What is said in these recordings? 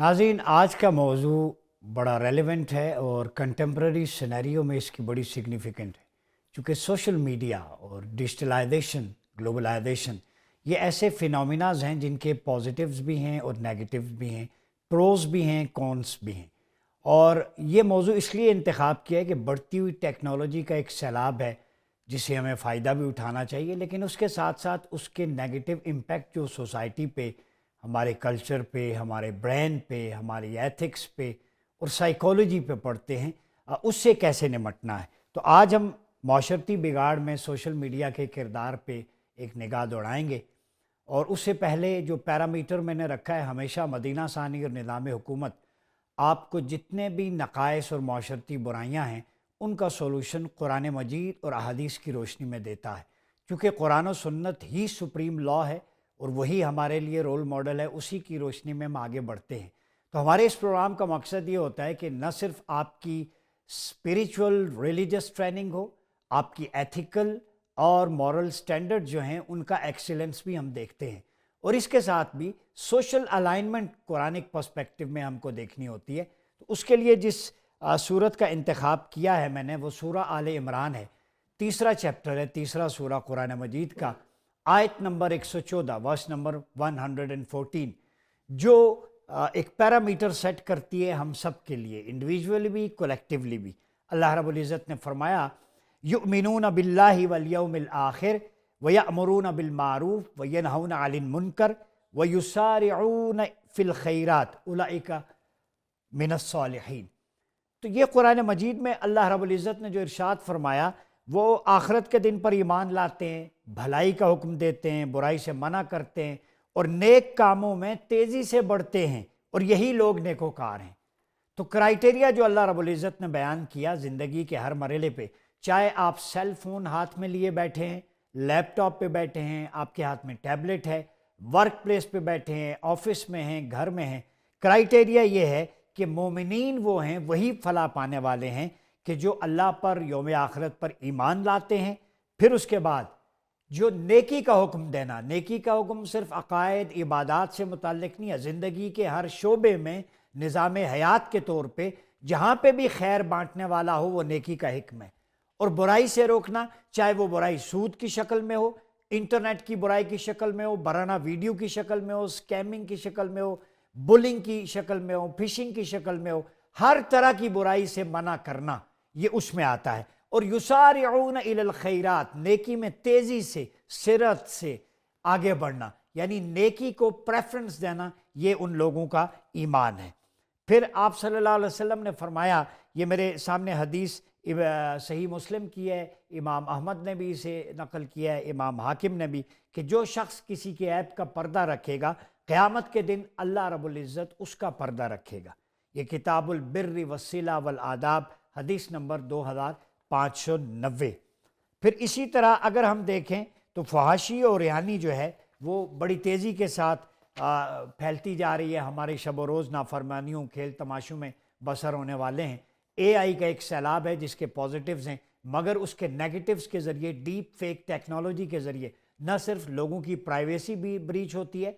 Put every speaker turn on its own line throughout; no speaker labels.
नाज़रीन, आज का मौजू बड़ा रेलेवेंट है और कंटेम्प्रेरी सिनेरियो में इसकी बड़ी सिग्निफिकेंट है। चूँकि सोशल मीडिया और डिजिटलाइजेशन, ग्लोबलाइजेशन, ये ऐसे फिनोमिनाज हैं जिनके पॉजिटिव्स भी हैं और नेगेटिव्स भी हैं, प्रोज भी हैं, कॉन्स भी हैं। और ये मौजू इसलिए इंतखाब किया है कि बढ़ती हुई टेक्नोलॉजी का एक सैलाब है जिसे हमें फ़ायदा भी उठाना चाहिए, लेकिन उसके साथ साथ उसके नेगेटिव इम्पैक्ट जो सोसाइटी पे, हमारे कल्चर पे, हमारे ब्रेन पे, हमारी एथिक्स पे और साइकोलॉजी पे पड़ते हैं, उससे कैसे निमटना है। तो आज हम माशरती बिगाड़ में सोशल मीडिया के किरदार पे एक निगाह दौड़ाएंगे। और उससे पहले जो पैरामीटर मैंने रखा है, हमेशा मदीना सानी और निज़ाम हुकूमत आपको जितने भी नकाइस और माशरती बुराइयां हैं उनका सोल्यूशन कुरान मजीद और अहादीस की रोशनी में देता है। क्योंकि कुरान और सुन्नत ही सुप्रीम लॉ है और वही हमारे लिए रोल मॉडल है, उसी की रोशनी में हम आगे बढ़ते हैं। तो हमारे इस प्रोग्राम का मकसद ये होता है कि न सिर्फ आपकी स्पिरिचुअल रिलीजियस ट्रेनिंग हो, आपकी एथिकल और मॉरल स्टैंडर्ड जो हैं उनका एक्सीलेंस भी हम देखते हैं, और इसके साथ भी सोशल अलाइनमेंट कुरानिक पर्सपेक्टिव में हमको देखनी होती है। तो उसके लिए जिस सूरत का इंतखाब किया है मैंने, वो सूरा आले इमरान है। तीसरा चैप्टर है, तीसरा सूरा कुरान मजीद का, आयत नंबर 114, वर्स नंबर 114, जो एक पैरामीटर सेट करती है हम सब के लिए, इंडिविजुअली भी, कलेक्टिवली भी। अल्लाह रब्बुल इज़्ज़त ने फरमाया, युमिनून बिल्लाहि वल यौमिल आखिर व यअमुरून बिल मारूफ व यनहौन अनिल मुनकर व युसारिऊन फिल खैरात उलाइका मिनस सालिहीन। तो ये कुरान मजीद में अल्लाह रब्बुल इज़्ज़त ने जो इरशाद फरमाया, वो आखिरत के दिन पर ईमान लाते हैं, भलाई का हुक्म देते हैं, बुराई से मना करते हैं और नेक कामों में तेज़ी से बढ़ते हैं, और यही लोग नेकोकार हैं। तो क्राइटेरिया जो अल्लाह रब्बुल इज़्ज़त ने बयान किया ज़िंदगी के हर मरहले पे, चाहे आप सेल फ़ोन हाथ में लिए बैठे हैं, लैपटॉप पे बैठे हैं, आपके हाथ में टैबलेट है, वर्क प्लेस पे बैठे हैं, ऑफिस में हैं, घर में हैं, क्राइटेरिया ये है कि मोमिनीन वो हैं, वही फलाह पाने वाले हैं कि जो अल्लाह पर, यौम आखिरत पर ईमान लाते हैं। फिर उसके बाद जो नेकी का हुक्म देना, नेकी का हुक्म सिर्फ अकायद इबादात से मुताल्लिक नहीं है, ज़िंदगी के हर शोबे में निज़ाम हयात के तौर पे जहाँ पे भी खैर बांटने वाला हो वो नेकी का हिक्म है। और बुराई से रोकना, चाहे वो बुराई सूद की शक्ल में हो, इंटरनेट की बुराई की शक्ल में हो, बराना वीडियो की शक्ल में हो, स्कैमिंग की शक्ल में हो, बुलिंग की शक्ल में हो, फिशिंग की शक्ल में हो, हर तरह की बुराई से मना करना, ये उसमें आता है। और युसारिऊन इलल खैरात, नेकी में तेजी से, सिरत से आगे बढ़ना, यानी नेकी को प्रेफरेंस देना, ये उन लोगों का ईमान है। फिर आप सल्लल्लाहु अलैहि वसल्लम ने फरमाया, ये मेरे सामने हदीस सही मुस्लिम की है, इमाम अहमद ने भी इसे नकल किया है, इमाम हाकिम ने भी, कि जो शख्स किसी के ऐब का पर्दा रखेगा, क़यामत के दिन अल्लाह रब्बुल इज़्ज़त उसका पर्दा रखेगा। ये किताबुल बिर्रि वस्सिला वल आदाब, हदीस नंबर 2590। फिर इसी तरह अगर हम देखें तो फहाशी और यानी जो है वो बड़ी तेज़ी के साथ फैलती जा रही है। हमारे शब व रोज़ नाफरमानियों, खेल तमाशों में बसर होने वाले हैं। AI का एक सैलाब है जिसके पॉजिटिव्स हैं, मगर उसके नेगेटिव्स के ज़रिए, डीप फेक टेक्नोलॉजी के ज़रिए न सिर्फ लोगों की प्राइवेसी भी ब्रीच होती है,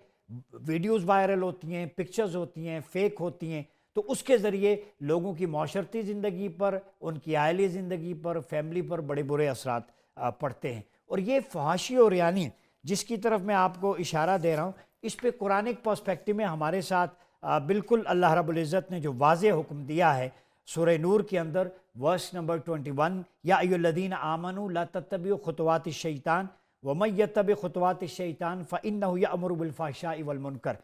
वीडियोज़ वायरल होती हैं, पिक्चर्स होती हैं, फेक होती हैं, तो उसके ज़रिए लोगों की माशरती ज़िंदगी पर, उनकी आइली ज़िंदगी पर, फैमिली पर बड़े बुरे असरात पड़ते हैं। और ये फहाशी और यानी जिसकी तरफ मैं आपको इशारा दे रहा हूँ, इस पे कुरानिक पर्सपेक्टिव में हमारे साथ बिल्कुल अल्लाह रब्बुल इज़्ज़त ने जो वाज़े हुक्म दिया है सूरह नूर के अंदर, वर्स नंबर 21, या अय्युहल्लज़ीना आमनू ला तत्तबिउ खुतवातिश शैतान व मन यत्तबि खुतवातिश शैतान फ़इन्नहु यअमुरु बिल फ़हशाइ वल मुनकर।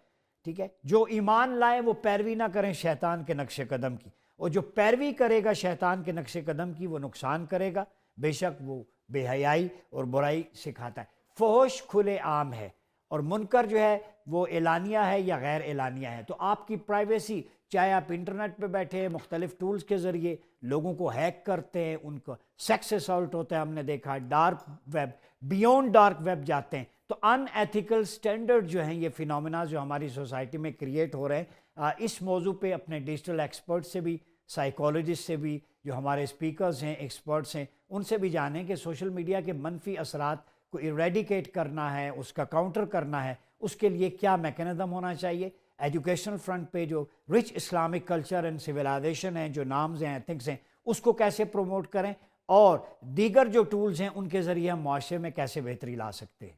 ठीक है, जो ईमान लाए वो पैरवी ना करें शैतान के नक्श कदम की, और जो पैरवी करेगा शैतान के नक्श कदम की वो नुकसान करेगा, बेशक वो बेहयाई और बुराई सिखाता है। फ़ोश खुले आम है और मुनकर जो है वो एलानिया है या गैर एलानिया है। तो आपकी प्राइवेसी, चाहे आप इंटरनेट पे बैठे हैं, मुख्तलिफ टूल्स के ज़रिए लोगों को हैक करते हैं, उनको सेक्स असॉल्ट होता है, हमने देखा, dark web, beyond dark web जाते हैं। तो अनएथिकल स्टैंडर्ड जो हैं, ये फिनोमेना जो हमारी सोसाइटी में क्रिएट हो रहे हैं, इस मौजू पे अपने डिजिटल एक्सपर्ट से भी, साइकोलॉजिस्ट से भी, जो हमारे स्पीकर्स हैं, एक्सपर्ट्स हैं, उनसे भी जानें कि सोशल मीडिया के मनफी असरात को इरेडिकेट करना है, उसका काउंटर करना है, उसके लिए क्या मैकेनिज़्म होना चाहिए। ایجوکیشنل فرنٹ پہ جو rich Islamic culture and civilization ہیں، جو نامز ہیں، تھنگس ہیں، اس کو کیسے پروموٹ کریں، اور دیگر جو ٹولز ہیں ان کے ذریعے ہم معاشرے میں کیسے بہتری لا سکتے ہیں۔